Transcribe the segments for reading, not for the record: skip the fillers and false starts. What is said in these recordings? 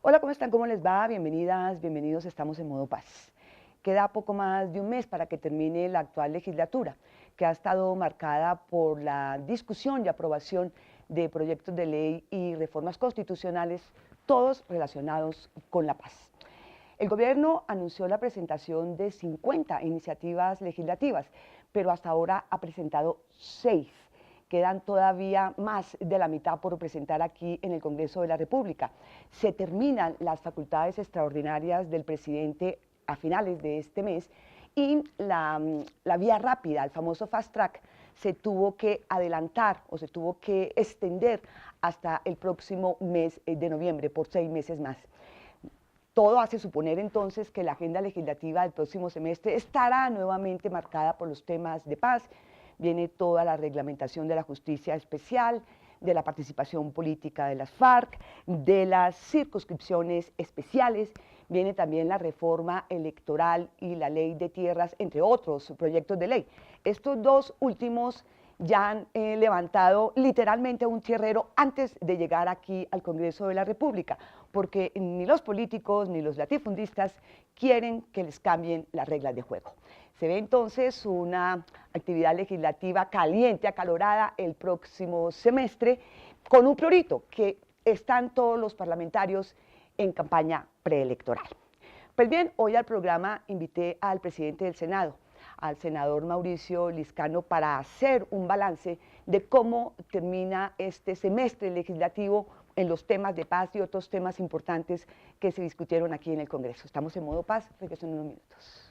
Hola, ¿cómo están? ¿Cómo les va? Bienvenidas, bienvenidos. Estamos en modo paz. Queda poco más de un mes para que termine la actual legislatura, que ha estado marcada por la discusión y aprobación de proyectos de ley y reformas constitucionales, todos relacionados con la paz. El gobierno anunció la presentación de 50 iniciativas legislativas, pero hasta ahora ha presentado 6. Quedan todavía más de la mitad por presentar aquí en el Congreso de la República. Se terminan las facultades extraordinarias del presidente a finales de este mes y la vía rápida, el famoso fast track, se tuvo que adelantar o se tuvo que extender hasta el próximo mes de noviembre, por 6 meses más. Todo hace suponer entonces que la agenda legislativa del próximo semestre estará nuevamente marcada por los temas de paz. Viene toda la reglamentación de la justicia especial, de la participación política de las FARC, de las circunscripciones especiales, viene también la reforma electoral y la ley de tierras, entre otros proyectos de ley. Estos dos últimos ya han levantado literalmente un tierrero antes de llegar aquí al Congreso de la República, porque ni los políticos ni los latifundistas quieren que les cambien las reglas de juego. Se ve entonces una actividad legislativa caliente, acalorada el próximo semestre, con un priorito, que están todos los parlamentarios en campaña preelectoral. Pues bien, hoy al programa invité al presidente del Senado, al senador Mauricio Liscano, para hacer un balance de cómo termina este semestre legislativo en los temas de paz y otros temas importantes que se discutieron aquí en el Congreso. Estamos en modo paz, regreso en unos minutos.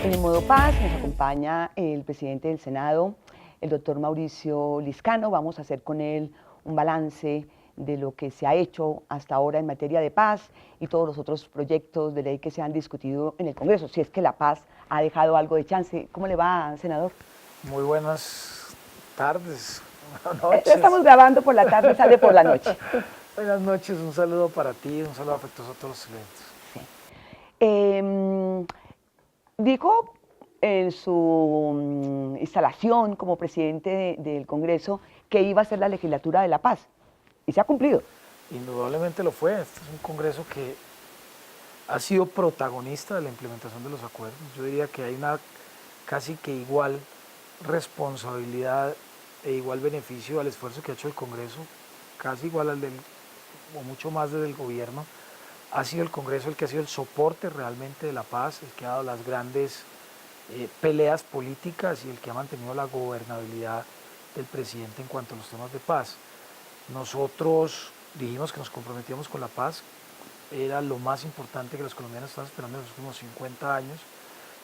En el modo paz nos acompaña el presidente del Senado, el doctor Mauricio Liscano. Vamos a hacer con él un balance de lo que se ha hecho hasta ahora en materia de paz y todos los otros proyectos de ley que se han discutido en el Congreso, si es que la paz ha dejado algo de chance. ¿Cómo le va, senador? Muy buenas tardes, buenas noches. Estamos grabando por la tarde, sale por la noche. Buenas noches, un saludo para ti, un saludo afectuoso a todos los clientes. Sí. Dijo en su instalación como presidente del Congreso que iba a ser la legislatura de la paz, y se ha cumplido. Indudablemente lo fue. Este es un Congreso que ha sido protagonista de la implementación de los acuerdos. Yo diría que hay una casi que igual responsabilidad e igual beneficio al esfuerzo que ha hecho el Congreso, casi igual al del, o mucho más desde el gobierno. Ha sido el Congreso el que ha sido el soporte realmente de la paz, el que ha dado las grandes peleas políticas y el que ha mantenido la gobernabilidad del presidente en cuanto a los temas de paz. Nosotros dijimos que nos comprometíamos con la paz, era lo más importante que los colombianos estaban esperando en los últimos 50 años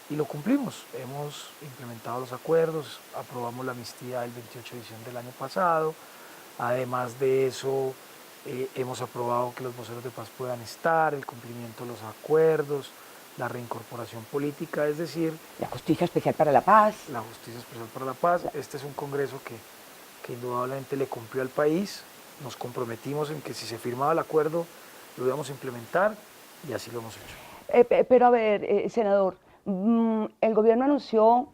y lo cumplimos. Hemos implementado los acuerdos, aprobamos la amnistía el 28 de diciembre del año pasado, además de eso hemos aprobado que los voceros de paz puedan estar, el cumplimiento de los acuerdos, la reincorporación política, es decir... La Justicia Especial para la Paz. La Justicia Especial para la Paz. Este es un Congreso que indudablemente le cumplió al país. Nos comprometimos en que si se firmaba el acuerdo lo íbamos a implementar y así lo hemos hecho. Pero a ver, senador, el gobierno anunció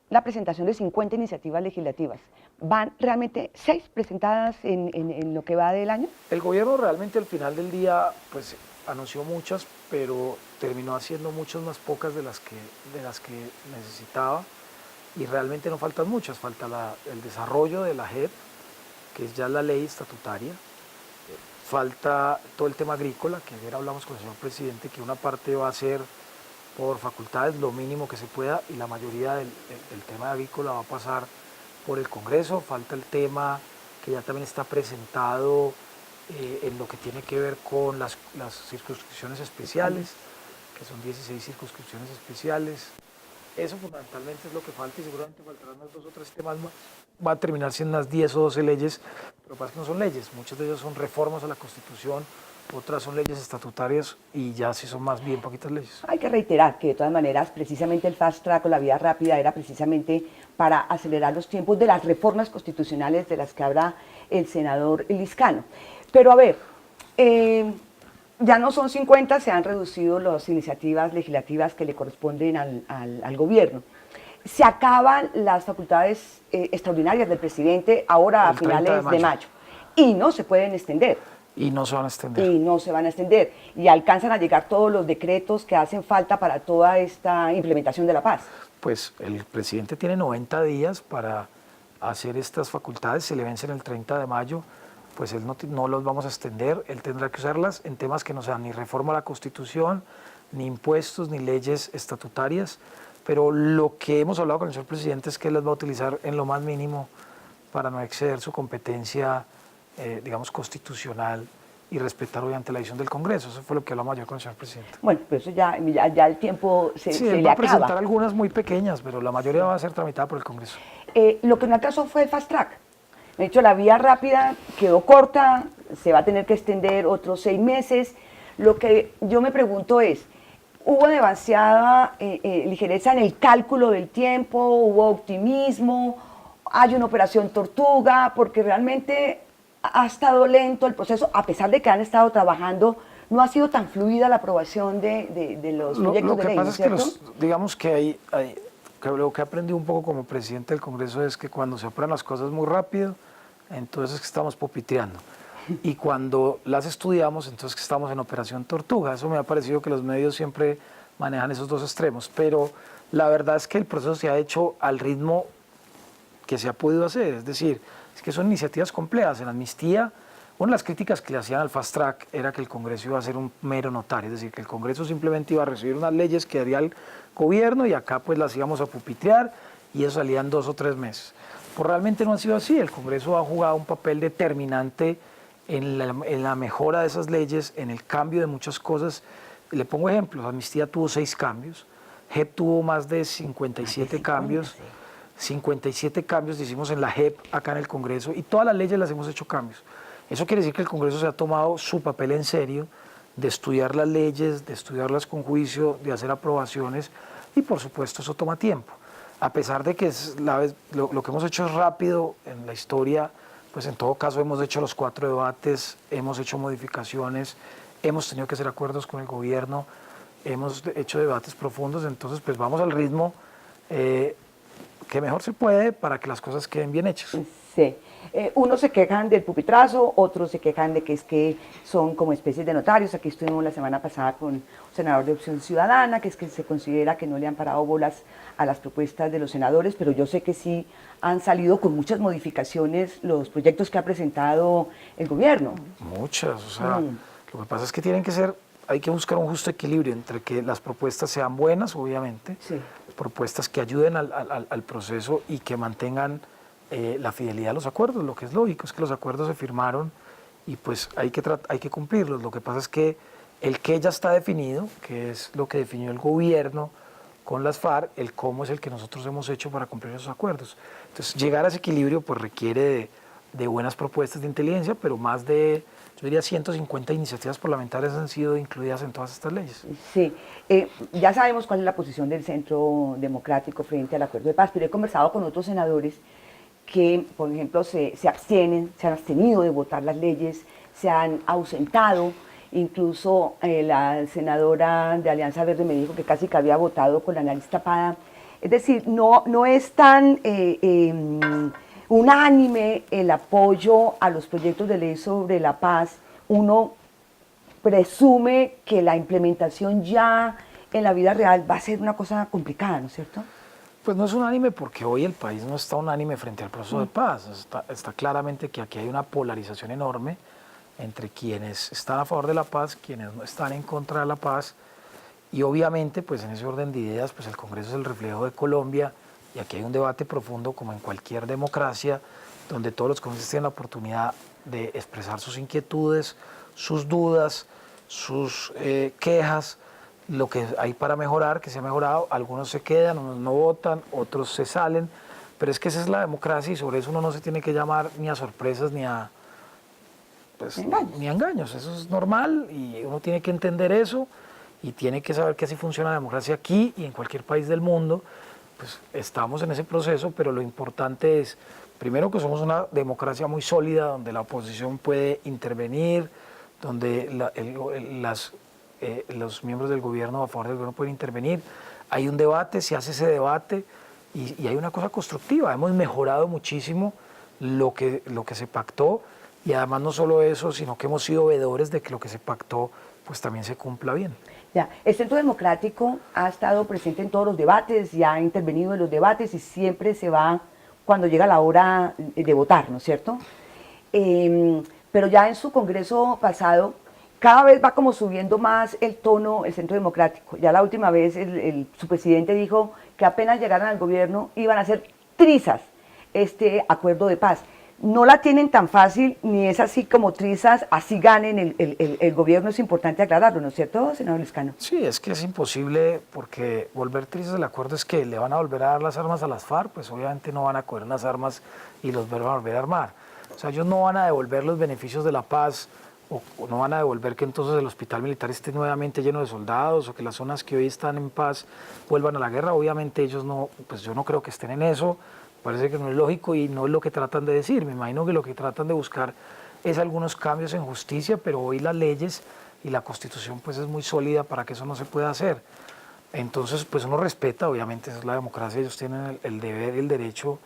la presentación de 50 iniciativas legislativas. ¿Van realmente 6 presentadas en lo que va del año? El gobierno realmente al final del día pues anunció muchas, pero terminó haciendo muchas más pocas de las que necesitaba y realmente no faltan muchas. Falta el desarrollo de la JEP, que es ya la ley estatutaria. Falta todo el tema agrícola, que ayer hablamos con el señor presidente, que una parte va a ser por facultades, lo mínimo que se pueda, y la mayoría del tema agrícola va a pasar por el Congreso. Falta el tema que ya también está presentado en lo que tiene que ver con las circunscripciones especiales, que son 16 circunscripciones especiales. Eso fundamentalmente es lo que falta y seguramente faltarán unos 2 o 3 temas más. Va a terminar siendo unas 10 o 12 leyes, pero lo que pasa es que no son leyes, muchas de ellas son reformas a la Constitución, otras son leyes estatutarias y ya sí son más bien poquitas leyes. Hay que reiterar que de todas maneras precisamente el fast track o la vía rápida era precisamente para acelerar los tiempos de las reformas constitucionales de las que habla el senador Liscano. Pero a ver, ya no son 50, se han reducido las iniciativas legislativas que le corresponden al gobierno. se acaban las facultades extraordinarias del presidente ahora a finales de mayo y no se pueden extender. Y no se van a extender. Y no se van a extender. Y alcanzan a llegar todos los decretos que hacen falta para toda esta implementación de la paz. Pues el presidente tiene 90 días para hacer estas facultades, se le vencen el 30 de mayo, pues él no los vamos a extender, él tendrá que usarlas en temas que no sean ni reforma a la Constitución, ni impuestos, ni leyes estatutarias, pero lo que hemos hablado con el señor presidente es que él las va a utilizar en lo más mínimo para no exceder su competencia, digamos, constitucional y respetar obviamente la decisión del Congreso. Eso fue lo que hablamos ayer con el señor presidente. Bueno, pero eso ya el tiempo se le acaba. Sí, él va a presentar algunas muy pequeñas, pero la mayoría va a ser tramitada por el Congreso. Lo que no atrasó fue el fast track. De hecho, la vía rápida quedó corta, se va a tener que extender otros 6 meses. Lo que yo me pregunto es, ¿hubo demasiada ligereza en el cálculo del tiempo? ¿Hubo optimismo? ¿Hay una operación tortuga? Porque realmente ha estado lento el proceso, a pesar de que han estado trabajando, no ha sido tan fluida la aprobación de los proyectos de ley, ¿no es cierto? Lo que pasa es que digamos que lo que he aprendido un poco como presidente del Congreso es que cuando se aprueban las cosas muy rápido, entonces que estamos popiteando. Y cuando las estudiamos, entonces que estamos en operación tortuga. Eso me ha parecido que los medios siempre manejan esos dos extremos. Pero la verdad es que el proceso se ha hecho al ritmo que se ha podido hacer. Es decir, es que son iniciativas complejas. En la amnistía, una de las críticas que le hacían al fast track era que el Congreso iba a ser un mero notario, es decir, que el Congreso simplemente iba a recibir unas leyes que haría el gobierno y acá pues las íbamos a pupitrear y eso salía en 2 o 3 meses. Pues realmente no ha sido así. El Congreso ha jugado un papel determinante en la mejora de esas leyes, en el cambio de muchas cosas. Le pongo ejemplos: Amnistía tuvo 6 cambios, JEP tuvo más de 57 cambios. 57 cambios hicimos en la JEP acá en el Congreso y todas las leyes las hemos hecho cambios. Eso quiere decir que el Congreso se ha tomado su papel en serio, de estudiar las leyes, de estudiarlas con juicio, de hacer aprobaciones y por supuesto eso toma tiempo. A pesar de que lo que hemos hecho es rápido en la historia, pues en todo caso hemos hecho los 4 debates, hemos hecho modificaciones, hemos tenido que hacer acuerdos con el gobierno, hemos hecho debates profundos, entonces pues vamos al ritmo que mejor se puede para que las cosas queden bien hechas. Sí. Unos se quejan del pupitrazo, otros se quejan de que es que son como especies de notarios. Aquí estuvimos la semana pasada con un senador de Opción Ciudadana, que es que se considera que no le han parado bolas a las propuestas de los senadores, pero yo sé que sí han salido con muchas modificaciones los proyectos que ha presentado el gobierno. Muchas, o sea, lo que pasa es que hay que buscar un justo equilibrio entre que las propuestas sean buenas, obviamente, sí, propuestas que ayuden al proceso y que mantengan la fidelidad a los acuerdos. Lo que es lógico es que los acuerdos se firmaron y pues hay que cumplirlos. Lo que pasa es que el qué ya está definido, que es lo que definió el gobierno con las FARC, el cómo es el que nosotros hemos hecho para cumplir esos acuerdos. Entonces, llegar a ese equilibrio pues requiere de buenas propuestas de inteligencia, pero más de, yo diría, 150 iniciativas parlamentarias han sido incluidas en todas estas leyes. Sí, ya sabemos cuál es la posición del Centro Democrático frente al acuerdo de paz, pero he conversado con otros senadores que, por ejemplo, se abstienen, se han abstenido de votar las leyes, se han ausentado. Incluso la senadora de Alianza Verde me dijo que casi que había votado con la nariz tapada. Es decir, no es tan unánime el apoyo a los proyectos de ley sobre la paz. Uno presume que la implementación ya en la vida real va a ser una cosa complicada, ¿no es cierto? Pues no es unánime porque hoy el país no está unánime frente al proceso de paz. Está claramente que aquí hay una polarización enorme entre quienes están a favor de la paz, quienes no están en contra de la paz, y obviamente pues en ese orden de ideas pues el Congreso es el reflejo de Colombia y aquí hay un debate profundo como en cualquier democracia donde todos los congresistas tienen la oportunidad de expresar sus inquietudes, sus dudas, sus quejas, lo que hay para mejorar, que se ha mejorado. Algunos se quedan, unos no votan, otros se salen, pero es que esa es la democracia y sobre eso uno no se tiene que llamar ni a sorpresas ni a engaños. Eso es normal y uno tiene que entender eso y tiene que saber que así funciona la democracia aquí y en cualquier país del mundo. Pues estamos en ese proceso, pero lo importante es, primero, que somos una democracia muy sólida, donde la oposición puede intervenir, donde los miembros del gobierno a favor del gobierno pueden intervenir. Hay un debate, se hace ese debate, y hay una cosa constructiva. Hemos mejorado muchísimo lo que se pactó, y además no solo eso, sino que hemos sido veedores de que lo que se pactó pues también se cumpla bien. Ya, el Centro Democrático ha estado presente en todos los debates y ha intervenido en los debates y siempre se va cuando llega la hora de votar, ¿no es cierto? Pero ya en su congreso pasado, cada vez va como subiendo más el tono el Centro Democrático. Ya la última vez su presidente dijo que apenas llegaran al gobierno iban a hacer trizas este acuerdo de paz. No la tienen tan fácil, ni es así como trizas, así ganen el gobierno, es importante aclararlo, ¿no es cierto, senador Lescano? Sí, es que es imposible, porque volver trizas el acuerdo es que le van a volver a dar las armas a las FARC, pues obviamente no van a coger unas armas y los van a volver a armar. O sea, ellos no van a devolver los beneficios de la paz, o no van a devolver que entonces el hospital militar esté nuevamente lleno de soldados, o que las zonas que hoy están en paz vuelvan a la guerra. Obviamente ellos no, pues yo no creo que estén en eso. Parece que no es lógico y no es lo que tratan de decir. Me imagino que lo que tratan de buscar es algunos cambios en justicia, pero hoy las leyes y la Constitución pues es muy sólida para que eso no se pueda hacer. Entonces pues uno respeta, obviamente es la democracia, ellos tienen el deber y el derecho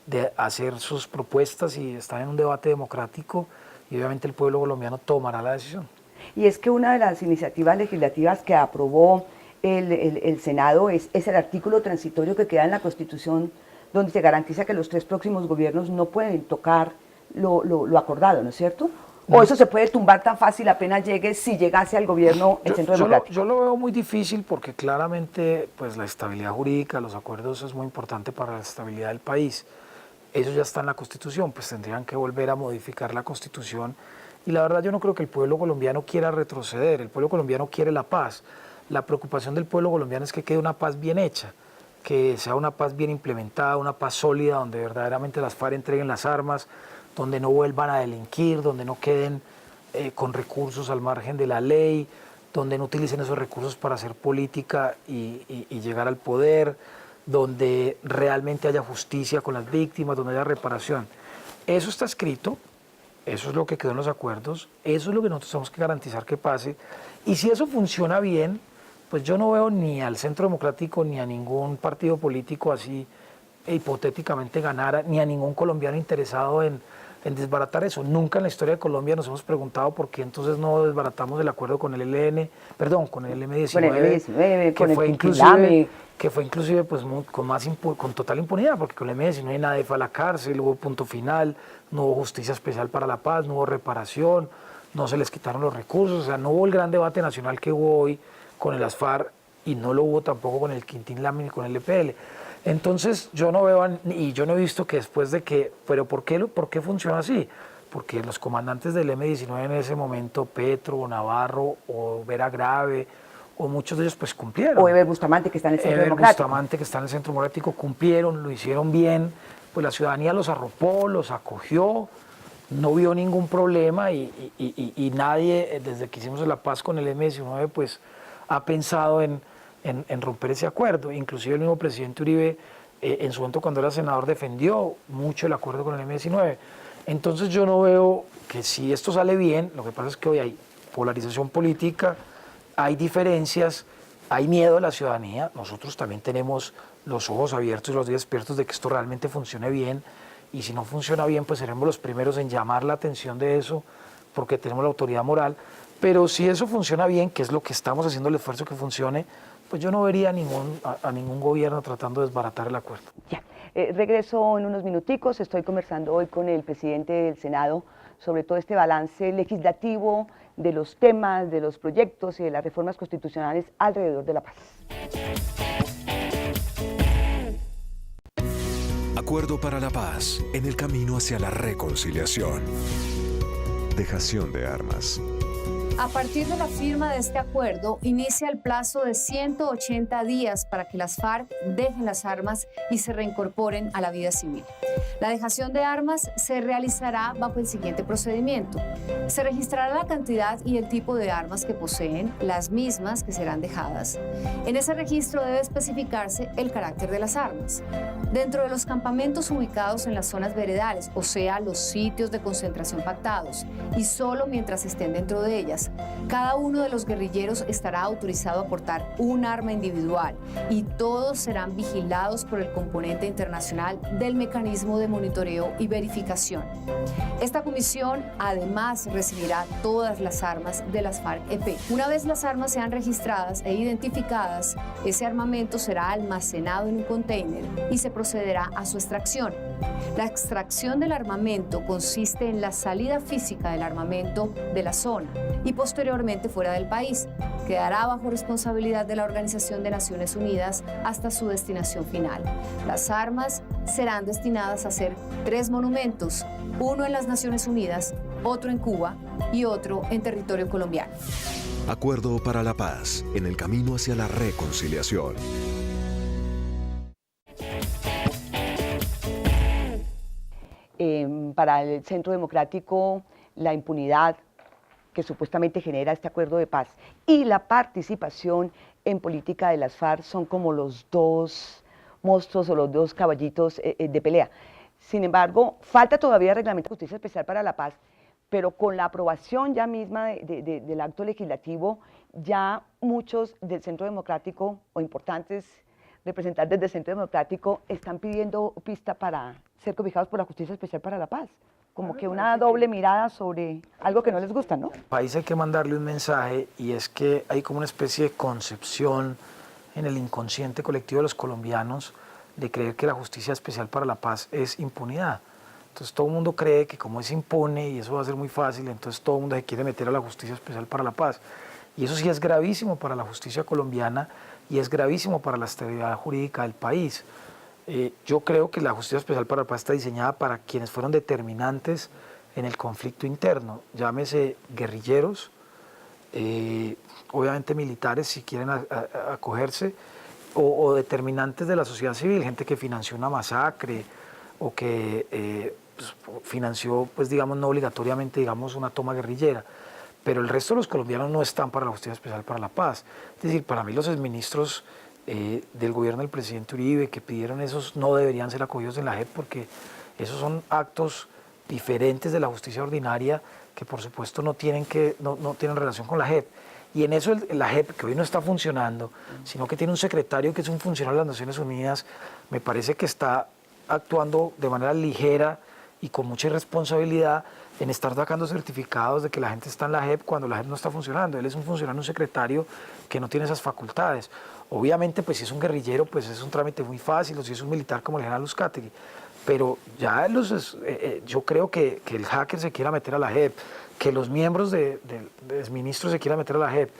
de hacer sus propuestas y están en un debate democrático, y obviamente el pueblo colombiano tomará la decisión. Y es que una de las iniciativas legislativas que aprobó el Senado es el artículo transitorio que queda en la Constitución, donde se garantiza que los 3 próximos gobiernos no pueden tocar lo acordado, ¿no es cierto? ¿O eso se puede tumbar tan fácil apenas llegue, si llegase al gobierno el Centro Democrático? Yo lo veo muy difícil, porque claramente pues la estabilidad jurídica, los acuerdos es muy importante para la estabilidad del país. Eso ya está en la Constitución, pues tendrían que volver a modificar la Constitución, y la verdad yo no creo que el pueblo colombiano quiera retroceder. El pueblo colombiano quiere la paz. La preocupación del pueblo colombiano es que quede una paz bien hecha, que sea una paz bien implementada, una paz sólida, donde verdaderamente las FARC entreguen las armas, donde no vuelvan a delinquir, donde no queden con recursos al margen de la ley, donde no utilicen esos recursos para hacer política y llegar al poder, donde realmente haya justicia con las víctimas, donde haya reparación. Eso está escrito, eso es lo que quedó en los acuerdos, eso es lo que nosotros tenemos que garantizar que pase, y si eso funciona bien, pues yo no veo ni al Centro Democrático ni a ningún partido político así hipotéticamente ganara, ni a ningún colombiano interesado en desbaratar eso. Nunca en la historia de Colombia nos hemos preguntado por qué entonces no desbaratamos el acuerdo con el con el M19, con el M19, que fue inclusive pues con total impunidad, porque con el M19 nadie fue a la cárcel, hubo punto final, no hubo justicia especial para la paz, no hubo reparación, no se les quitaron los recursos, o sea, no hubo el gran debate nacional que hubo hoy con el ASFAR, y no lo hubo tampoco con el Quintín Lamin y con el EPL. Entonces yo no veo, y yo no he visto que después de que, pero ¿por qué funciona así? Porque los comandantes del M19 en ese momento, Petro, Navarro o Vera Grave, o muchos de ellos pues cumplieron. O Eber Bustamante, que está en el Centro Democrático. Bustamante, que está en el Centro Democrático, cumplieron, lo hicieron bien, pues la ciudadanía los arropó, los acogió, no vio ningún problema, y nadie, desde que hicimos la paz con el M19, pues ha pensado en romper ese acuerdo. Inclusive el mismo presidente Uribe, en su momento cuando era senador, defendió mucho el acuerdo con el M19. Entonces yo no veo que, si esto sale bien, lo que pasa es que hoy hay polarización política, hay diferencias, hay miedo de la ciudadanía. Nosotros también tenemos los ojos abiertos y los días despiertos de que esto realmente funcione bien, y si no funciona bien, pues seremos los primeros en llamar la atención de eso, porque tenemos la autoridad moral. Pero si eso funciona bien, que es lo que estamos haciendo, el esfuerzo que funcione, pues yo no vería a ningún gobierno tratando de desbaratar el acuerdo. Ya, regreso en unos minuticos. Estoy conversando hoy con el presidente del Senado sobre todo este balance legislativo de los temas, de los proyectos y de las reformas constitucionales alrededor de la paz. Acuerdo para la paz, en el camino hacia la reconciliación. Dejación de armas. A partir de la firma de este acuerdo, inicia el plazo de 180 días para que las FARC dejen las armas y se reincorporen a la vida civil. La dejación de armas se realizará bajo el siguiente procedimiento. Se registrará la cantidad y el tipo de armas que poseen, las mismas que serán dejadas. En ese registro debe especificarse el carácter de las armas. Dentro de los campamentos ubicados en las zonas veredales, o sea, los sitios de concentración pactados, y solo mientras estén dentro de ellas, cada uno de los guerrilleros estará autorizado a portar un arma individual y todos serán vigilados por el componente internacional del mecanismo de monitoreo y verificación. Esta comisión además recibirá todas las armas de las FARC-EP. Una vez las armas sean registradas e identificadas, ese armamento será almacenado en un container y se procederá a su extracción. La extracción del armamento consiste en la salida física del armamento de la zona y posteriormente fuera del país. Quedará bajo responsabilidad de la Organización de Naciones Unidas hasta su destinación final. Las armas serán destinadas a hacer 3 monumentos, uno en las Naciones Unidas, otro en Cuba y otro en territorio colombiano. Acuerdo para la paz, en el camino hacia la reconciliación. Para el Centro Democrático, la impunidad que supuestamente genera este acuerdo de paz y la participación en política de las FARC son como los dos monstruos o los dos caballitos de pelea. Sin embargo, falta todavía reglamento de justicia especial para la paz, pero con la aprobación ya misma del acto legislativo, ya muchos del Centro Democrático o importantes representantes del Centro Democrático están pidiendo pista para ser cobijados por la Justicia Especial para la Paz. Como que una doble mirada sobre algo que no les gusta, ¿no? Al país hay que mandarle un mensaje y es que hay como una especie de concepción en el inconsciente colectivo de los colombianos de creer que la Justicia Especial para la Paz es impunidad. Entonces todo el mundo cree que como es impune y eso va a ser muy fácil, entonces todo el mundo se quiere meter a la Justicia Especial para la Paz. Y eso sí es gravísimo para la justicia colombiana y es gravísimo para la estabilidad jurídica del país. Yo creo que la Justicia Especial para la Paz está diseñada para quienes fueron determinantes en el conflicto interno, llámese guerrilleros, obviamente militares si quieren acogerse, o determinantes de la sociedad civil, gente que financió una masacre o que financió, pues digamos, no obligatoriamente, digamos, una toma guerrillera. Pero el resto de los colombianos no están para la Justicia Especial para la Paz. Es decir, para mí los exministros del gobierno del presidente Uribe que pidieron esos no deberían ser acogidos en la JEP porque esos son actos diferentes de la justicia ordinaria que por supuesto no tienen relación con la JEP. Y en eso la JEP, que hoy no está funcionando, sino que tiene un secretario que es un funcionario de las Naciones Unidas, me parece que está actuando de manera ligera y con mucha irresponsabilidad en estar sacando certificados de que la gente está en la JEP cuando la JEP no está funcionando. Él es un funcionario, un secretario que no tiene esas facultades. Obviamente, pues si es un guerrillero, pues es un trámite muy fácil, o si es un militar como el general Uzcategui. Pero ya yo creo que el hacker se quiera meter a la JEP, que los miembros del ministro se quieran meter a la JEP,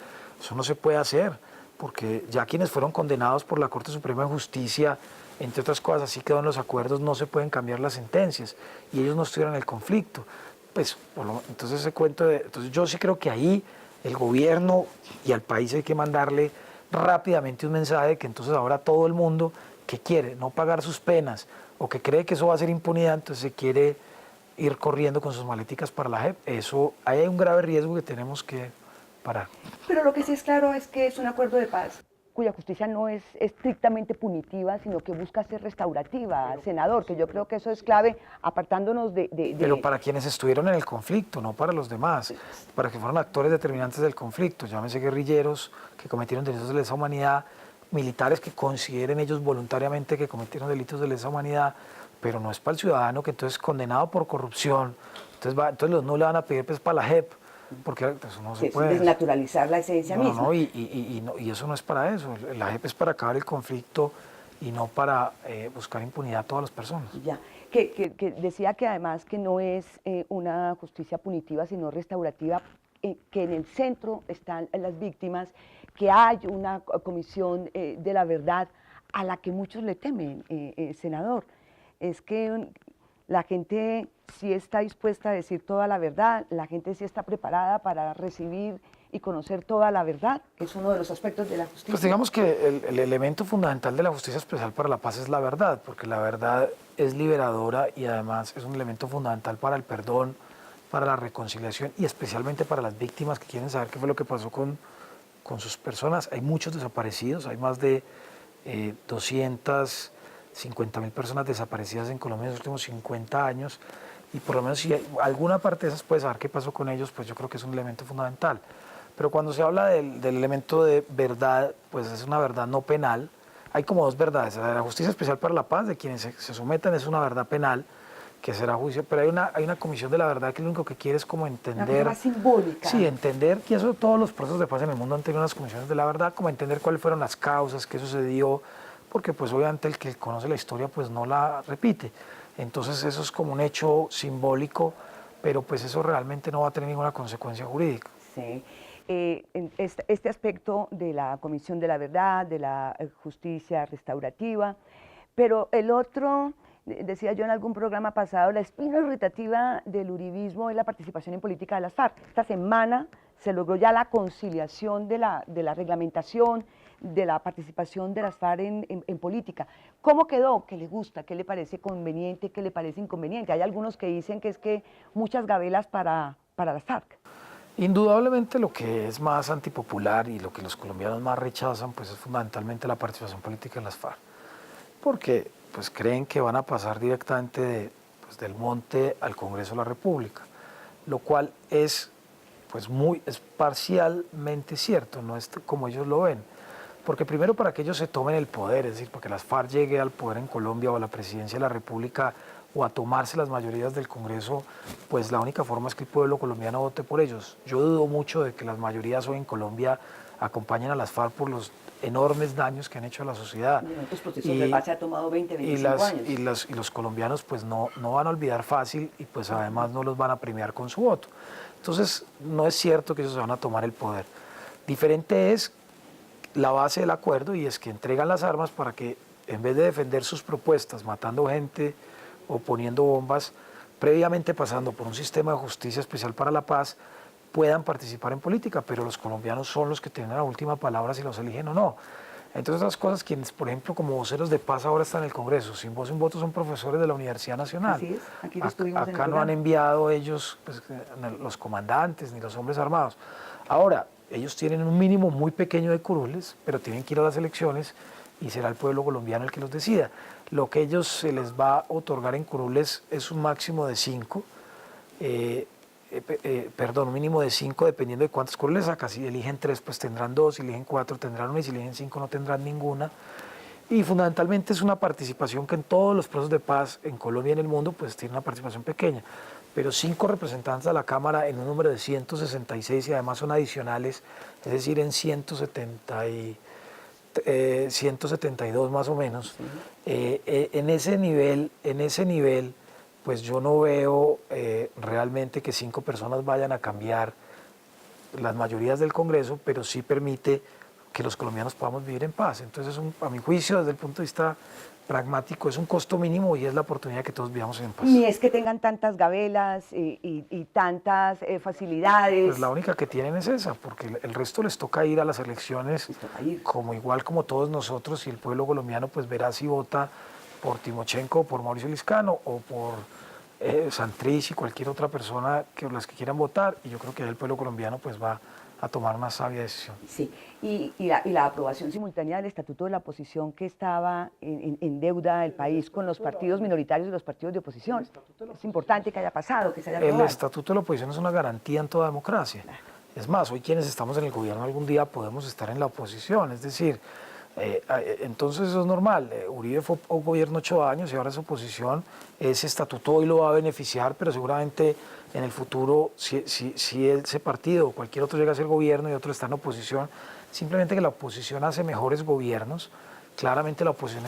eso no se puede hacer, porque ya quienes fueron condenados por la Corte Suprema de Justicia, entre otras cosas, así quedó en los acuerdos, no se pueden cambiar las sentencias, y ellos no estuvieron en el conflicto. Pues, entonces ese cuento entonces yo sí creo que ahí el gobierno y al país hay que mandarle rápidamente un mensaje de que entonces ahora todo el mundo que quiere no pagar sus penas o que cree que eso va a ser impunidad, entonces se quiere ir corriendo con sus maleticas para la JEP. Eso, ahí hay un grave riesgo que tenemos que parar. Pero lo que sí es claro es que es un acuerdo de paz cuya justicia no es estrictamente punitiva, sino que busca ser restaurativa, senador, que yo creo que eso es clave, apartándonos de... Pero para quienes estuvieron en el conflicto, no para los demás, para que fueron actores determinantes del conflicto, llámese guerrilleros que cometieron delitos de lesa humanidad, militares que consideren ellos voluntariamente que cometieron delitos de lesa humanidad, pero no es para el ciudadano que entonces condenado por corrupción, entonces no le van a pedir pues para la JEP, porque eso no se puede. Desnaturalizar la esencia misma. No, y eso no es para eso. La JEP es para acabar el conflicto y no para buscar impunidad a todas las personas. Ya, que decía que además que no es una justicia punitiva, sino restaurativa, que en el centro están las víctimas, que hay una comisión de la verdad a la que muchos le temen, senador. Es que la gente sí está dispuesta a decir toda la verdad, la gente sí está preparada para recibir y conocer toda la verdad, que es uno de los aspectos de la justicia. Pues digamos que el elemento fundamental de la Justicia Especial para la Paz es la verdad, porque la verdad es liberadora y además es un elemento fundamental para el perdón, para la reconciliación y especialmente para las víctimas que quieren saber qué fue lo que pasó con sus personas. Hay muchos desaparecidos, hay más de 250 50.000 personas desaparecidas en Colombia en los últimos 50 años, y por lo menos si alguna parte de esas puede saber qué pasó con ellos, pues yo creo que es un elemento fundamental. Pero cuando se habla del elemento de verdad, pues es una verdad no penal. Hay como dos verdades. La Justicia Especial para la Paz, de quienes se someten, es una verdad penal, que será juicio, pero hay una comisión de la verdad que lo único que quiere es como entender... Una cosa simbólica. Sí, entender, y eso todos los procesos de paz en el mundo han tenido unas comisiones de la verdad, como entender cuáles fueron las causas, qué sucedió, porque pues obviamente el que conoce la historia pues no la repite. Entonces eso es como un hecho simbólico, pero pues eso realmente no va a tener ninguna consecuencia jurídica. Sí. Este aspecto de la Comisión de la Verdad, de la justicia restaurativa, pero el otro, decía yo en algún programa pasado, la espina irritativa del uribismo es la participación en política de las FARC. Esta semana se logró ya la conciliación de la reglamentación, de la participación de las FARC en política. ¿Cómo quedó? ¿Qué le gusta? ¿Qué le parece conveniente? ¿Qué le parece inconveniente? Hay algunos que dicen que es que muchas gabelas para las FARC. Indudablemente lo que es más antipopular y lo que los colombianos más rechazan pues es fundamentalmente la participación política en las FARC, porque pues creen que van a pasar directamente del monte al Congreso de la República, lo cual es es parcialmente cierto, no es como ellos lo ven, porque primero para que ellos se tomen el poder, es decir, para que las FARC llegue al poder en Colombia o a la presidencia de la República o a tomarse las mayorías del Congreso, pues la única forma es que el pueblo colombiano vote por ellos. Yo dudo mucho de que las mayorías hoy en Colombia acompañen a las FARC por los enormes daños que han hecho a la sociedad. Los procesos de paz se ha tomado 20, 25 años. Y los colombianos pues no van a olvidar fácil y pues además no los van a premiar con su voto. Entonces no es cierto que ellos se van a tomar el poder. Diferente es la base del acuerdo, y es que entregan las armas para que en vez de defender sus propuestas matando gente o poniendo bombas, previamente pasando por un sistema de justicia especial para la paz, puedan participar en política, pero los colombianos son los que tienen la última palabra si los eligen o no. Entonces las cosas, quienes por ejemplo como voceros de paz ahora están en el Congreso, sin voz sin voto, son profesores de la Universidad Nacional. Así es, aquí lo estuvimos en el Acá no programa. han enviado ellos pues, los comandantes ni los hombres armados. Ahora, ellos tienen un mínimo muy pequeño de curules, pero tienen que ir a las elecciones y será el pueblo colombiano el que los decida. Lo que ellos se les va a otorgar en curules es un máximo de 5, un mínimo de 5 dependiendo de cuántos curules saca. Si eligen 3 pues tendrán 2, si eligen 4 tendrán 1 y si eligen 5 no tendrán ninguna. Y fundamentalmente es una participación que en todos los procesos de paz en Colombia y en el mundo pues tiene una participación pequeña. Pero 5 representantes a la Cámara en un número de 166 y además son adicionales, es decir, en 172 más o menos. Sí. En ese nivel, pues yo no veo realmente que 5 personas vayan a cambiar las mayorías del Congreso, pero sí permite que los colombianos podamos vivir en paz. Entonces, a mi juicio, desde el punto de vista pragmático, es un costo mínimo y es la oportunidad que todos vivamos en paz. Ni es que tengan tantas gabelas y tantas facilidades. Pues la única que tienen es esa, porque el resto les toca ir a las elecciones igual como todos nosotros, y el pueblo colombiano pues verá si vota por Timochenko, por Mauricio Liscano o por Santrich y cualquier otra persona las que quieran votar, y yo creo que el pueblo colombiano pues va a tomar una sabia decisión. Sí, y la aprobación simultánea del Estatuto de la Oposición que estaba en deuda del país con los partidos minoritarios y los partidos de oposición. Es importante que haya pasado, que se haya aprobado. El Estatuto de la Oposición es una garantía en toda democracia. Claro. Es más, hoy quienes estamos en el gobierno algún día podemos estar en la oposición, es decir, entonces eso es normal. Uribe fue gobierno 8 años y ahora es oposición. Ese estatuto hoy lo va a beneficiar, pero seguramente en el futuro, si ese partido o cualquier otro llega a ser gobierno y otro está en oposición, simplemente que la oposición hace mejores gobiernos. Claramente la oposición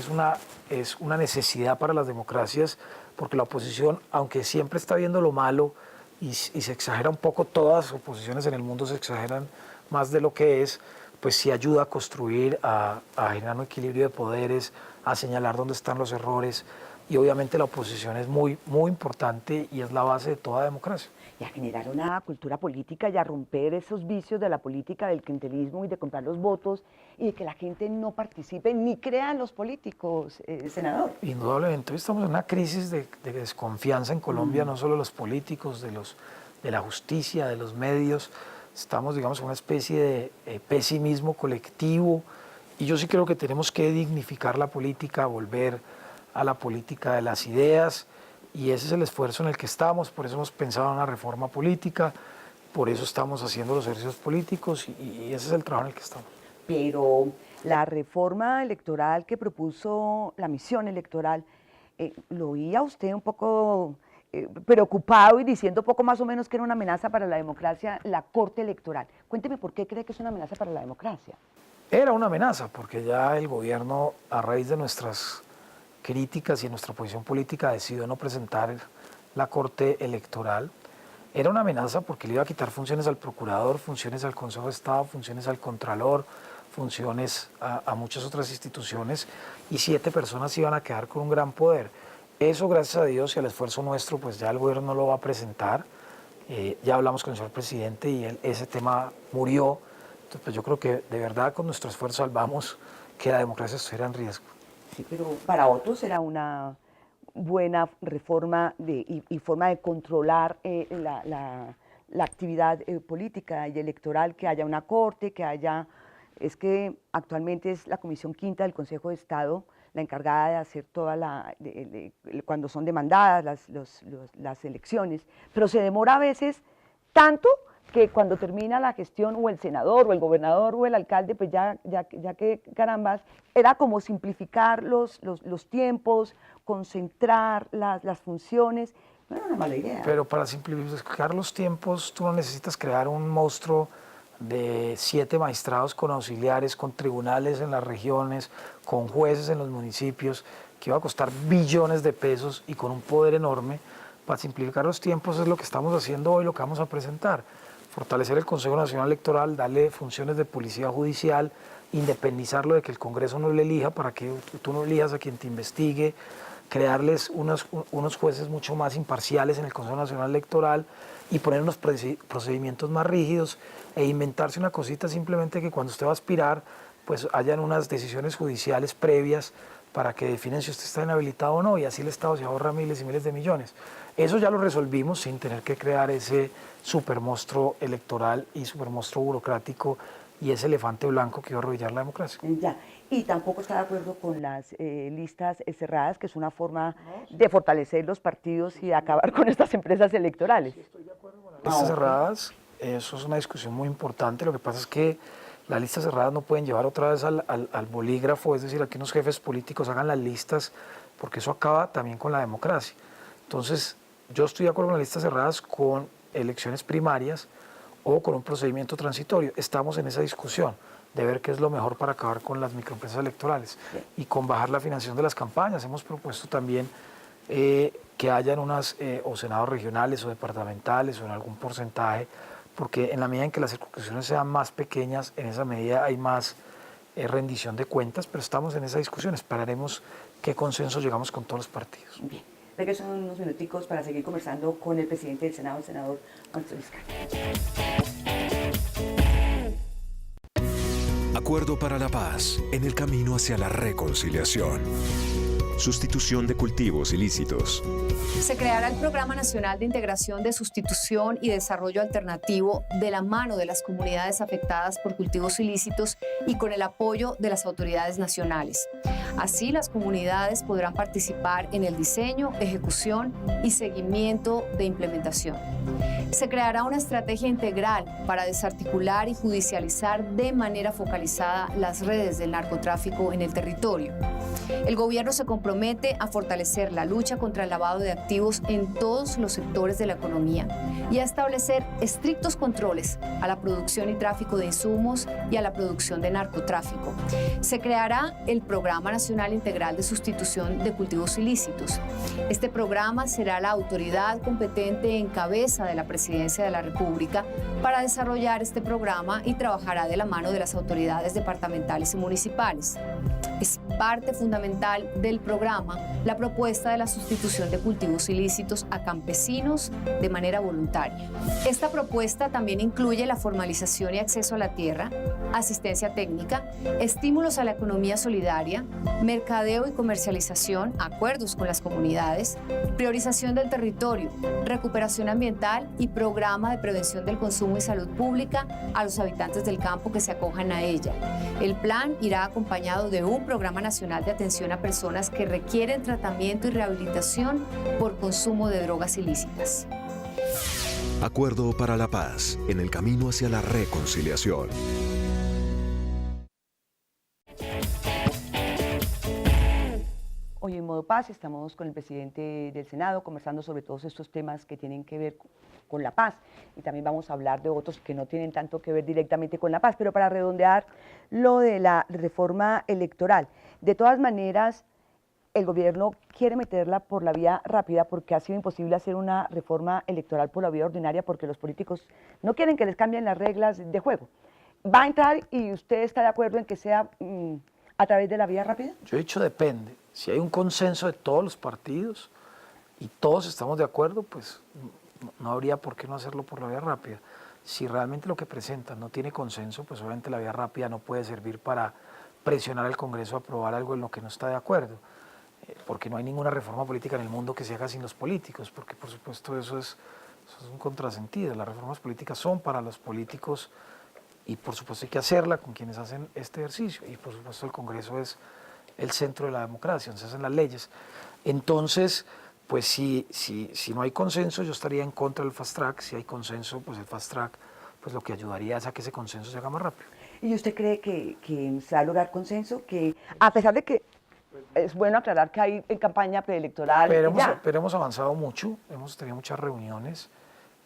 es una necesidad para las democracias, porque la oposición, aunque siempre está viendo lo malo y se exagera un poco, todas las oposiciones en el mundo se exageran más de lo que es, pues sí ayuda a construir, a generar un equilibrio de poderes, a señalar dónde están los errores, y obviamente la oposición es muy, muy importante y es la base de toda democracia. Y a generar una cultura política y a romper esos vicios de la política, del clientelismo y de comprar los votos y de que la gente no participe ni crea en los políticos, senador. Indudablemente, hoy estamos en una crisis de desconfianza en Colombia, no solo de los políticos, de la justicia, de los medios. Estamos, digamos, en una especie de pesimismo colectivo, y yo sí creo que tenemos que dignificar la política, volver a la política de las ideas, y ese es el esfuerzo en el que estamos. Por eso hemos pensado en una reforma política, por eso estamos haciendo los ejercicios políticos, y ese es el trabajo en el que estamos. Pero la reforma electoral que propuso la misión electoral, ¿lo oía usted un poco preocupado y diciendo poco más o menos que era una amenaza para la democracia, la Corte Electoral? Cuénteme por qué cree que es una amenaza para la democracia. Era una amenaza, porque ya el gobierno, a raíz de nuestras críticas y nuestra posición política, decidió no presentar la Corte Electoral. Era una amenaza porque le iba a quitar funciones al procurador, funciones al Consejo de Estado, funciones al Contralor, funciones a muchas otras instituciones, y 7 personas iban a quedar con un gran poder. Eso, gracias a Dios y al esfuerzo nuestro, pues ya el gobierno no lo va a presentar. Ya hablamos con el señor presidente y ese tema murió. Entonces, pues yo creo que de verdad con nuestro esfuerzo salvamos que la democracia estuviera en riesgo. Sí, pero para otros era una buena reforma y forma de controlar la actividad política y electoral, que haya una corte, que haya... Es que actualmente es la Comisión Quinta del Consejo de Estado la encargada de hacer toda cuando son demandadas las elecciones, pero se demora a veces tanto que cuando termina la gestión, o el senador, o el gobernador, o el alcalde, pues ya que carambas, era como simplificar los tiempos, concentrar las funciones. No era una mala idea. Pero para simplificar los tiempos, tú no necesitas crear un monstruo de 7 magistrados con auxiliares, con tribunales en las regiones, con jueces en los municipios, que iba a costar billones de pesos y con un poder enorme. Para simplificar los tiempos es lo que estamos haciendo hoy, lo que vamos a presentar. Fortalecer el Consejo Nacional Electoral, darle funciones de policía judicial, independizarlo de que el Congreso no le elija, para que tú no elijas a quien te investigue, crearles unos jueces mucho más imparciales en el Consejo Nacional Electoral y poner unos procedimientos más rígidos, e inventarse una cosita simplemente que cuando usted va a aspirar, pues hayan unas decisiones judiciales previas para que definen si usted está inhabilitado o no, y así el Estado se ahorra miles y miles de millones. Eso ya lo resolvimos sin tener que crear ese supermonstruo electoral y supermonstruo burocrático y ese elefante blanco que iba a arrodillar la democracia. Ya. Y tampoco está de acuerdo con las listas cerradas, que es una forma de fortalecer los partidos y de acabar con estas empresas electorales. Sí, estoy de acuerdo con las listas cerradas. Eso es una discusión muy importante. Lo que pasa es que las listas cerradas no pueden llevar otra vez al bolígrafo, es decir, a que unos jefes políticos hagan las listas, porque eso acaba también con la democracia. Entonces, yo estoy de acuerdo con las listas cerradas con elecciones primarias o con un procedimiento transitorio. Estamos en esa discusión de ver qué es lo mejor para acabar con las microempresas electorales y con bajar la financiación de las campañas. Hemos propuesto también que hayan unas o senados regionales o departamentales o en algún porcentaje, porque en la medida en que las circunscripciones sean más pequeñas, en esa medida hay más rendición de cuentas, pero estamos en esa discusión. Esperaremos qué consenso llegamos con todos los partidos. Bien, regreso en unos minuticos para seguir conversando con el presidente del Senado, el senador Juan Solís. Acuerdo para la paz en el camino hacia la reconciliación. Sustitución de cultivos ilícitos. Se creará el Programa Nacional de Integración de Sustitución y Desarrollo Alternativo de la mano de las comunidades afectadas por cultivos ilícitos y con el apoyo de las autoridades nacionales. Así, las comunidades podrán participar en el diseño, ejecución y seguimiento de implementación. Se creará una estrategia integral para desarticular y judicializar de manera focalizada las redes del narcotráfico en el territorio. El gobierno se compromete a fortalecer la lucha contra el lavado de activos en todos los sectores de la economía y a establecer estrictos controles a la producción y tráfico de insumos y a la producción de narcotráfico. Se creará el Programa Nacional Integral de Sustitución de Cultivos Ilícitos. Este programa será la autoridad competente en cabeza de la Presidencia de la República para desarrollar este programa y trabajará de la mano de las autoridades departamentales y municipales. Es parte fundamental del programa la propuesta de la sustitución de cultivos ilícitos a campesinos de manera voluntaria. Esta propuesta también incluye la formalización y acceso a la tierra, asistencia técnica, estímulos a la economía solidaria, mercadeo y comercialización, acuerdos con las comunidades, priorización del territorio, recuperación ambiental y programa de prevención del consumo y salud pública a los habitantes del campo que se acojan a ella. El plan irá acompañado de un programa nacional de atención a personas que requieren tratamiento y rehabilitación por consumo de drogas ilícitas. Acuerdo para la paz, en el camino hacia la reconciliación. Hoy en Modo Paz estamos con el presidente del Senado conversando sobre todos estos temas que tienen que ver con la paz, y también vamos a hablar de otros que no tienen tanto que ver directamente con la paz, pero para redondear lo de la reforma electoral, de todas maneras el gobierno quiere meterla por la vía rápida porque ha sido imposible hacer una reforma electoral por la vía ordinaria porque los políticos no quieren que les cambien las reglas de juego. ¿Va a entrar y usted está de acuerdo en que sea a través de la vía rápida? Yo he dicho depende. Si hay un consenso de todos los partidos y todos estamos de acuerdo, pues no habría por qué no hacerlo por la vía rápida. Si realmente lo que presentan no tiene consenso, pues obviamente la vía rápida no puede servir para presionar al Congreso a aprobar algo en lo que no está de acuerdo, porque no hay ninguna reforma política en el mundo que se haga sin los políticos, porque por supuesto eso es un contrasentido. Las reformas políticas son para los políticos y por supuesto hay que hacerla con quienes hacen este ejercicio, y por supuesto el Congreso es el centro de la democracia, donde se hacen las leyes. Entonces, pues si no hay consenso, yo estaría en contra del fast track. Si hay consenso, pues el fast track, pues lo que ayudaría es a que ese consenso se haga más rápido. ¿Y usted cree que se va a lograr consenso? Que a pesar de que es bueno aclarar que hay en campaña preelectoral. Pero hemos avanzado mucho, hemos tenido muchas reuniones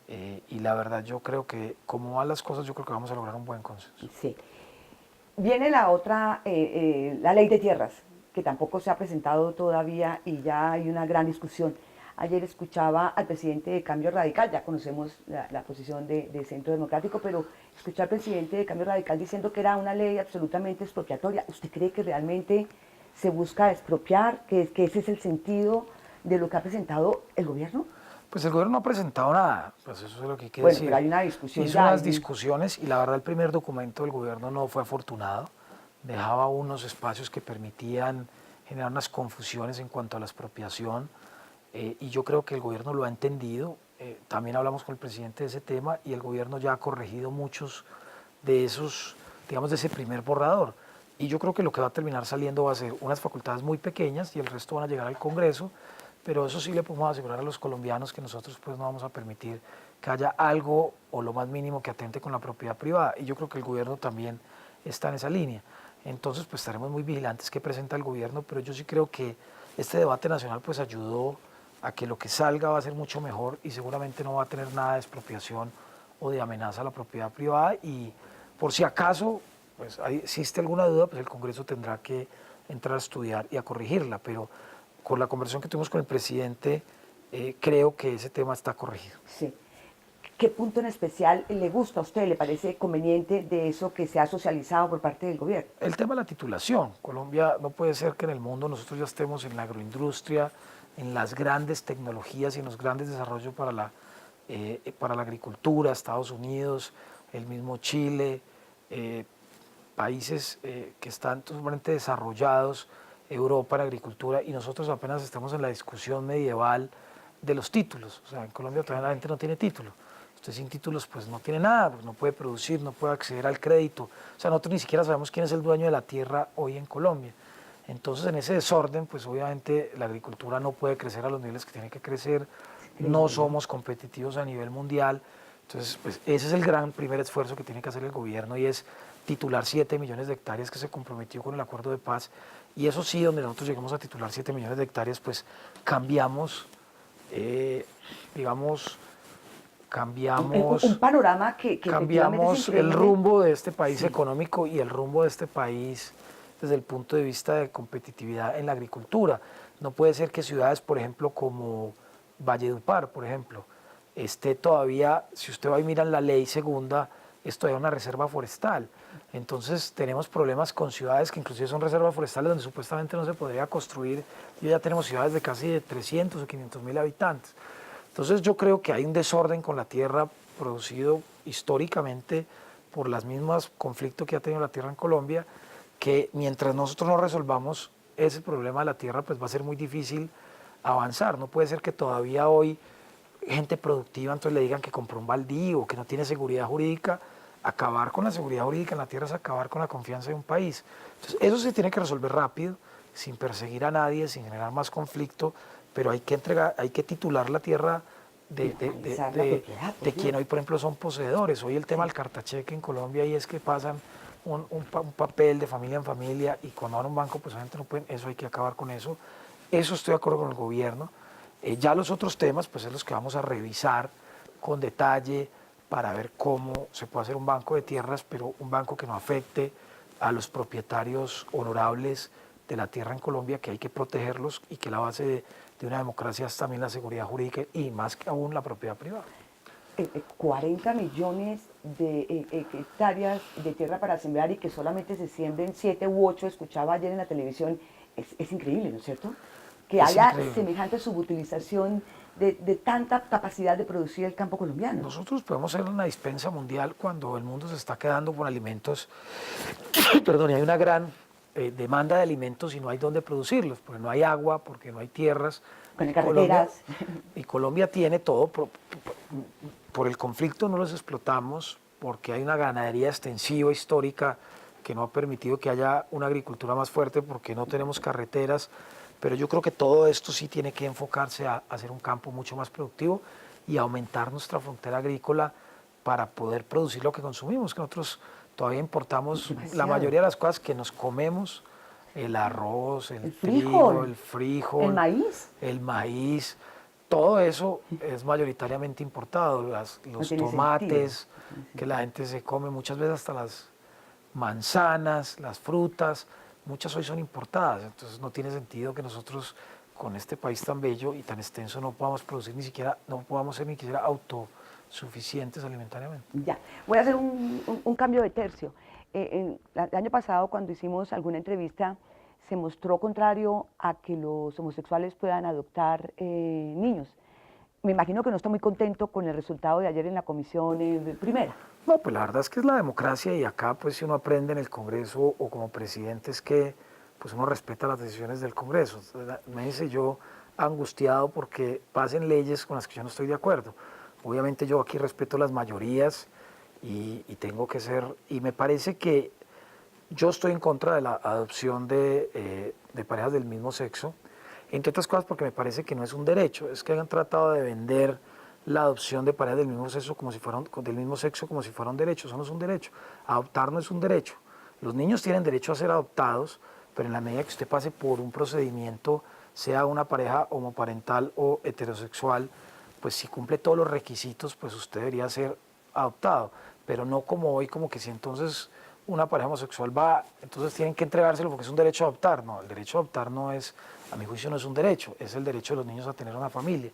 y la verdad yo creo que como van las cosas, yo creo que vamos a lograr un buen consenso. Sí. Viene la otra, la ley de tierras, que tampoco se ha presentado todavía y ya hay una gran discusión. Ayer escuchaba al presidente de Cambio Radical, ya conocemos la posición de Centro Democrático, pero escuché al presidente de Cambio Radical diciendo que era una ley absolutamente expropiatoria. ¿Usted cree que realmente se busca expropiar, que ese es el sentido de lo que ha presentado el gobierno? Pues el gobierno no ha presentado nada, pues eso es lo que hay que bueno, decir. Pero hay una discusión. Hizo unas discusiones y la verdad el primer documento del gobierno no fue afortunado, dejaba unos espacios que permitían generar unas confusiones en cuanto a la expropiación y yo creo que el gobierno lo ha entendido. También hablamos con el presidente de ese tema y el gobierno ya ha corregido muchos de esos, digamos, de ese primer borrador. Y yo creo que lo que va a terminar saliendo va a ser unas facultades muy pequeñas y el resto van a llegar al Congreso, pero eso sí le podemos asegurar a los colombianos que nosotros pues no vamos a permitir que haya algo o lo más mínimo que atente con la propiedad privada, y yo creo que el gobierno también está en esa línea. Entonces pues estaremos muy vigilantes qué presenta el gobierno, pero yo sí creo que este debate nacional pues ayudó a que lo que salga va a ser mucho mejor y seguramente no va a tener nada de expropiación o de amenaza a la propiedad privada, y por si acaso pues existe alguna duda, pues el Congreso tendrá que entrar a estudiar y a corregirla, pero con la conversación que tuvimos con el presidente, creo que ese tema está corregido. Sí. ¿Qué punto en especial le gusta a usted, le parece conveniente de eso que se ha socializado por parte del gobierno? El tema de la titulación. Colombia no puede ser que en el mundo nosotros ya estemos en la agroindustria, en las grandes tecnologías y en los grandes desarrollos para la agricultura, Estados Unidos, el mismo Chile, países que están totalmente desarrollados, Europa en agricultura, y nosotros apenas estamos en la discusión medieval de los títulos. O sea, en Colombia todavía la gente no tiene título. Usted sin títulos pues no tiene nada, pues no puede producir, no puede acceder al crédito. O sea, nosotros ni siquiera sabemos quién es el dueño de la tierra hoy en Colombia. Entonces, en ese desorden, pues obviamente la agricultura no puede crecer a los niveles que tiene que crecer, no somos competitivos a nivel mundial. Entonces, pues ese es el gran primer esfuerzo que tiene que hacer el gobierno, y es titular 7 millones de hectáreas que se comprometió con el acuerdo de paz. Y eso sí, donde nosotros llegamos a titular 7 millones de hectáreas, pues cambiamos, Un panorama que cambiamos el rumbo de este país económico y el rumbo de este país desde el punto de vista de competitividad en la agricultura. No puede ser que ciudades, por ejemplo, como Valledupar, por ejemplo, esté todavía, si usted va y mira la ley segunda, es todavía una reserva forestal. Entonces tenemos problemas con ciudades que inclusive son reservas forestales donde supuestamente no se podría construir, y ya tenemos ciudades de casi de 300 o 500 mil habitantes. Entonces yo creo que hay un desorden con la tierra producido históricamente por los mismos conflictos que ha tenido la tierra en Colombia, que mientras nosotros no resolvamos ese problema de la tierra, pues va a ser muy difícil avanzar. No puede ser que todavía hoy gente productiva entonces le digan que compró un baldío, que no tiene seguridad jurídica. Acabar con la seguridad jurídica en la tierra es acabar con la confianza de un país. Entonces eso se tiene que resolver rápido, sin perseguir a nadie, sin generar más conflicto, pero hay que titular la tierra de quien hoy, por ejemplo, son poseedores. Hoy el tema del cartacheque en Colombia y es que pasan un papel de familia en familia y cuando van a un banco, pues obviamente no pueden, eso hay que acabar con eso. Eso estoy de acuerdo con el gobierno. Ya los otros temas, pues es los que vamos a revisar con detalle para ver cómo se puede hacer un banco de tierras, pero un banco que no afecte a los propietarios honorables de la tierra en Colombia, que hay que protegerlos y que la base de una democracia es también la seguridad jurídica y más que aún la propiedad privada. 40 millones de hectáreas de tierra para sembrar y que solamente se siembren 7 u 8, escuchaba ayer en la televisión, es increíble, ¿no es cierto? Que haya semejante subutilización de tanta capacidad de producir el campo colombiano. Nosotros podemos ser una dispensa mundial cuando el mundo se está quedando con alimentos, perdón, y hay una gran demanda de alimentos y no hay dónde producirlos, porque no hay agua, porque no hay tierras. Con carreteras. Y Colombia tiene todo, por el conflicto no los explotamos, porque hay una ganadería extensiva histórica que no ha permitido que haya una agricultura más fuerte, porque no tenemos carreteras, pero yo creo que todo esto sí tiene que enfocarse a hacer un campo mucho más productivo y aumentar nuestra frontera agrícola para poder producir lo que consumimos, que nosotros todavía importamos la mayoría de las cosas que nos comemos, el arroz, el trigo, el frijol, el maíz, todo eso es mayoritariamente importado, los tomates que la gente se come, muchas veces hasta las manzanas, las frutas, muchas hoy son importadas, entonces no tiene sentido que nosotros con este país tan bello y tan extenso no podamos producir ni siquiera, no podamos ser ni siquiera autosuficientes alimentariamente. Ya, voy a hacer un cambio de tercio. El año pasado cuando hicimos alguna entrevista se mostró contrario a que los homosexuales puedan adoptar niños. Me imagino que no está muy contento con el resultado de ayer en la comisión primera. No, pues la verdad es que es la democracia y acá pues si uno aprende en el Congreso o como presidente es que pues uno respeta las decisiones del Congreso. Me dice yo angustiado porque pasen leyes con las que yo no estoy de acuerdo. Obviamente yo aquí respeto las mayorías y tengo que ser, y me parece que yo estoy en contra de la adopción de parejas del mismo sexo, entre otras cosas porque me parece que no es un derecho, es que han tratado de vender la adopción de parejas del mismo sexo como si fuera un derecho, eso no es un derecho, adoptar no es un derecho. Los niños tienen derecho a ser adoptados, pero en la medida que usted pase por un procedimiento, sea una pareja homoparental o heterosexual, pues si cumple todos los requisitos, pues usted debería ser adoptado, pero no como hoy, como que si entonces una pareja homosexual va, entonces tienen que entregárselo porque es un derecho a adoptar. No, el derecho a adoptar no es, a mi juicio no es un derecho, es el derecho de los niños a tener una familia.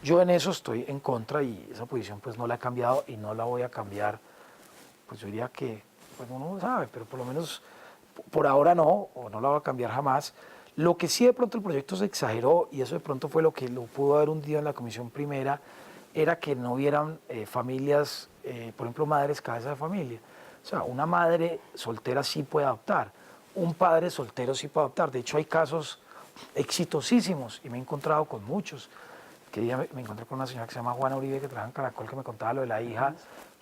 Yo en eso estoy en contra y esa posición pues no la he cambiado y no la voy a cambiar. Pues yo diría que, pues uno no sabe, pero por lo menos por ahora no, o no la va a cambiar jamás. Lo que sí de pronto el proyecto se exageró, y eso de pronto fue lo que lo pudo haber hundido en la comisión primera, era que no hubieran familias, por ejemplo, madres cabeza de familia. O sea, una madre soltera sí puede adoptar, un padre soltero sí puede adoptar. De hecho, hay casos exitosísimos, y me he encontrado con muchos. Que día me encontré con una señora que se llama Juana Uribe, que trabaja en Caracol, que me contaba lo de la hija.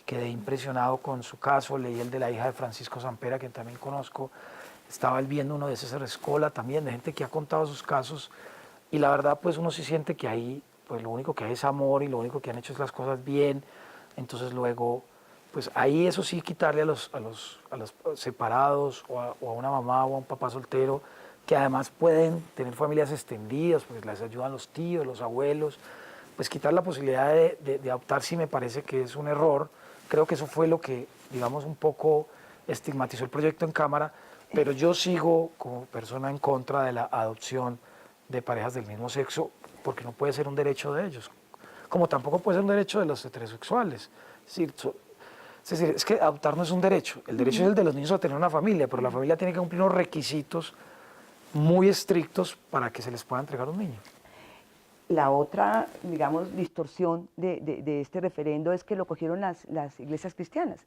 Quedé impresionado con su caso, leí el de la hija de Francisco Sampera, que también conozco. Estaba viendo uno de César Escola también, de gente que ha contado sus casos. Y la verdad, pues uno sí siente que ahí, pues lo único que hay es amor y lo único que han hecho es las cosas bien. Entonces luego, pues ahí eso sí, quitarle a los separados o a una mamá o a un papá soltero, que además pueden tener familias extendidas, pues les ayudan los tíos, los abuelos, pues quitar la posibilidad de adoptar sí me parece que es un error. Creo que eso fue lo que, digamos, un poco estigmatizó el proyecto en Cámara, pero yo sigo como persona en contra de la adopción de parejas del mismo sexo, porque no puede ser un derecho de ellos, como tampoco puede ser un derecho de los heterosexuales. Es decir, es que adoptar no es un derecho, el derecho es el de los niños a tener una familia, pero la familia tiene que cumplir unos requisitos muy estrictos para que se les pueda entregar un niño. La otra, digamos, distorsión de este referendo es que lo cogieron las iglesias cristianas.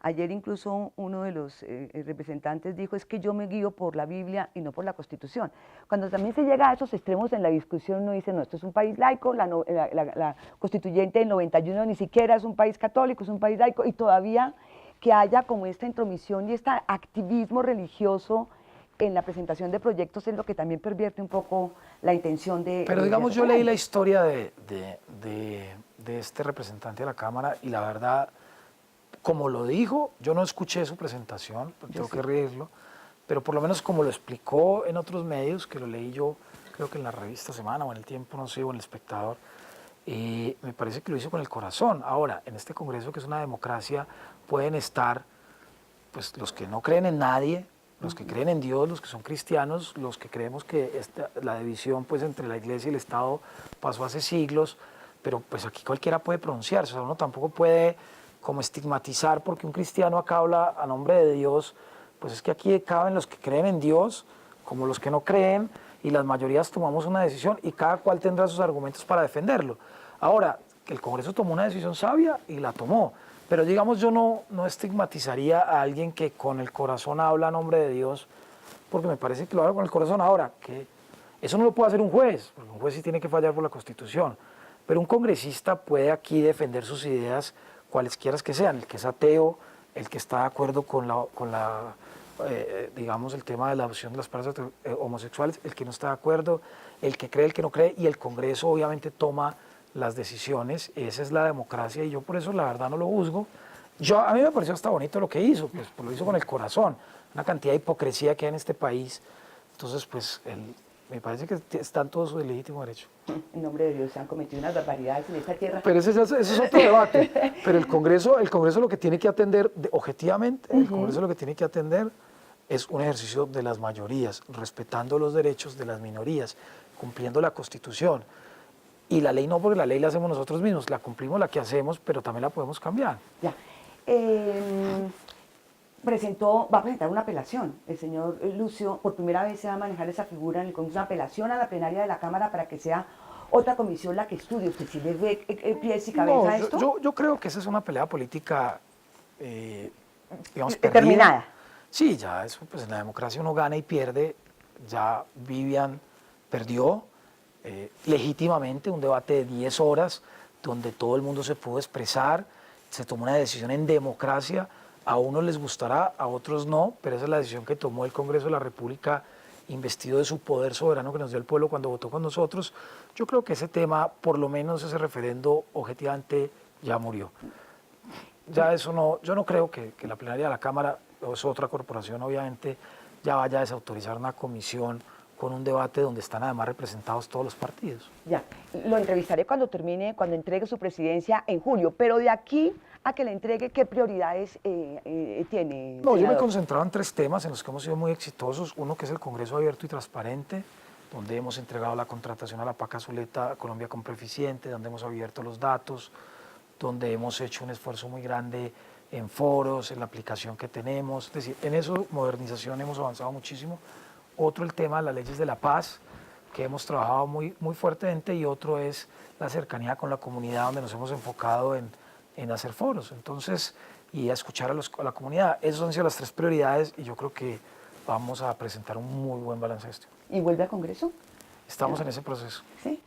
Ayer incluso uno de los representantes dijo, es que yo me guío por la Biblia y no por la Constitución. Cuando también se llega a esos extremos en la discusión, uno dice, no, esto es un país laico, la constituyente del 91 ni siquiera es un país católico, es un país laico, y todavía que haya como esta intromisión y este activismo religioso en la presentación de proyectos es lo que también pervierte un poco la intención de... Pero de digamos, hacer yo leí algo. la historia de este representante de la Cámara y la verdad, como lo dijo, yo no escuché su presentación, Yo tengo sí. que reírlo, pero por lo menos como lo explicó en otros medios, que lo leí yo, creo que en la revista Semana o en El Tiempo, no sé, o en El Espectador, me parece que lo hizo con el corazón. Ahora, en este Congreso, que es una democracia, pueden estar pues, los que no creen en nadie, los que creen en Dios, los que son cristianos, los que creemos que la división pues, entre la Iglesia y el Estado pasó hace siglos, pero pues aquí cualquiera puede pronunciarse, o sea, uno tampoco puede como estigmatizar porque un cristiano acá habla a nombre de Dios, pues es que aquí caben los que creen en Dios como los que no creen y las mayorías tomamos una decisión y cada cual tendrá sus argumentos para defenderlo. Ahora, que el Congreso tomó una decisión sabia y la tomó, pero digamos yo no estigmatizaría a alguien que con el corazón habla a nombre de Dios, porque me parece que lo habla con el corazón. Ahora, que eso no lo puede hacer un juez, porque un juez sí tiene que fallar por la Constitución, pero un congresista puede aquí defender sus ideas, cualesquiera que sean, el que es ateo, el que está de acuerdo con digamos, el tema de la adopción de las parejas homosexuales, el que no está de acuerdo, el que cree, el que no cree, y el Congreso obviamente toma las decisiones. Esa es la democracia y yo por eso la verdad no lo juzgo. A mí me pareció hasta bonito lo que hizo, pues lo hizo con el corazón, una cantidad de hipocresía que hay en este país, entonces pues me parece que está en todo su legítimo derecho. En nombre de Dios se han cometido unas barbaridades en esta tierra. Pero ese es otro debate. Pero el Congreso lo que tiene que atender, objetivamente, el Congreso lo que tiene que atender es un ejercicio de las mayorías, respetando los derechos de las minorías, cumpliendo la Constitución. Y la ley no, porque la ley la hacemos nosotros mismos, la cumplimos la que hacemos, pero también la podemos cambiar. Ya. Va a presentar una apelación. El señor Lucio, por primera vez se va a manejar esa figura en el Congreso, una apelación a la plenaria de la Cámara para que sea otra comisión la que estudie. ¿Usted sí le ve pies y cabeza a esto? Yo creo que esa es una pelea política, digamos, Terminada. perdida. Sí, ya eso, pues en la democracia uno gana y pierde. Ya Vivian perdió legítimamente un debate de 10 horas donde todo el mundo se pudo expresar, se tomó una decisión en democracia. A unos les gustará, a otros no, pero esa es la decisión que tomó el Congreso de la República, investido de su poder soberano que nos dio el pueblo cuando votó con nosotros. Yo creo que ese tema, por lo menos ese referendo, objetivamente ya murió. Ya eso no, yo no creo que la plenaria de la Cámara, o es otra corporación obviamente, ya vaya a desautorizar una comisión con un debate donde están además representados todos los partidos. Ya, lo entrevistaré cuando entregue su presidencia en julio, pero de aquí a que le entregue, ¿qué prioridades tiene? No, yo me he senador? concentrado en 3 temas en los que hemos sido muy exitosos. Uno que es el Congreso Abierto y Transparente, donde hemos entregado la contratación a la PAC Azuleta, a Colombia Compra Eficiente, donde hemos abierto los datos, donde hemos hecho un esfuerzo muy grande en foros, en la aplicación que tenemos. Es decir, en eso, modernización, hemos avanzado muchísimo. Otro, el tema de las leyes de la paz, que hemos trabajado muy fuertemente, y otro es la cercanía con la comunidad, donde nos hemos enfocado en hacer foros, entonces, y a escuchar a la comunidad. Esas han sido las 3 prioridades y yo creo que vamos a presentar un muy buen baloncesto. ¿Y vuelve al Congreso? Estamos en ese proceso. Sí.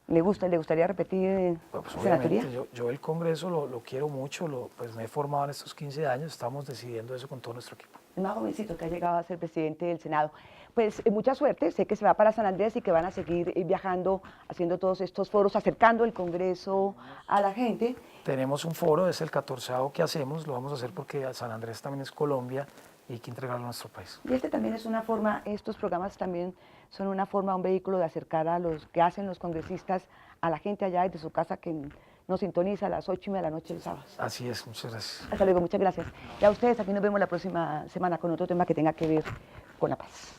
¿Le gustaría repetir Pues senatoría? obviamente, yo el Congreso lo quiero mucho, pues me he formado en estos 15 años, estamos decidiendo eso con todo nuestro equipo. El más jovencito que ha llegado a ser presidente del Senado. Pues mucha suerte, sé que se va para San Andrés y que van a seguir viajando, haciendo todos estos foros, acercando el Congreso a la gente. Tenemos un foro, es el 14º que hacemos, lo vamos a hacer porque San Andrés también es Colombia y hay que entregarlo a nuestro país. Y también es una forma, estos programas también son una forma, un vehículo de acercar a los que hacen los congresistas a la gente allá desde su casa que nos sintoniza a las 8:30 de la noche los sábados. Así es, muchas gracias. Hasta luego, muchas gracias. Y a ustedes, aquí nos vemos la próxima semana con otro tema que tenga que ver con la paz.